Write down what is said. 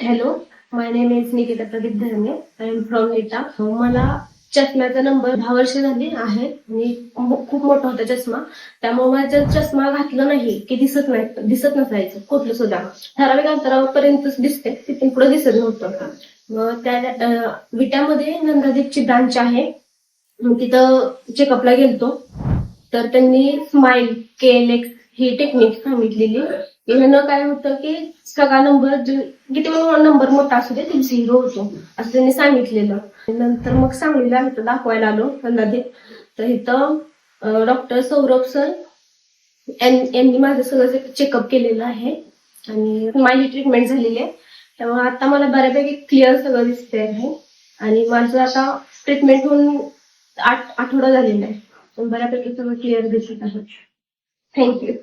Hello, my name is Nikita Pradeep धर्मे. I am from नीटा. मला चष्म्याचा number 10 वर्ष झाली आहे आणि खूप मोठा होता चष्मा. त्यामुळे मला जर चष्मा घातला नाही की दिसत नसायचं कुठलं सुद्धा. ठराविक अंतरापर्यंतच दिसते, तिथून पुढे दिसत नव्हतं. मग त्या विट्यामध्ये नंदादीपची ब्रांच आहे. मग तिथं चेकअपला गेलतो, तर त्यांनी स्माईल KLX ही टेक्निक सांगितलेली. ह्यानं काय होतं की सगळा नंबर किती नंबर मोठा असू दे ते 0 होतो असं त्यांनी सांगितलेलं. नंतर मग सांगलीला इथं दाखवायला आलो नंदादीप. तर इथं डॉक्टर सौरभ सर यांनी माझं सगळं चेकअप केलेलं आहे आणि माझी ट्रीटमेंट झालेली आहे. त्यामुळे आता मला बऱ्यापैकी क्लिअर सगळं दिसते आहे आणि माझं आता ट्रीटमेंट होऊन 8 आठवडा झालेला आहे. बऱ्यापैकी सगळं क्लिअर दिसत आहे. थँक्यू.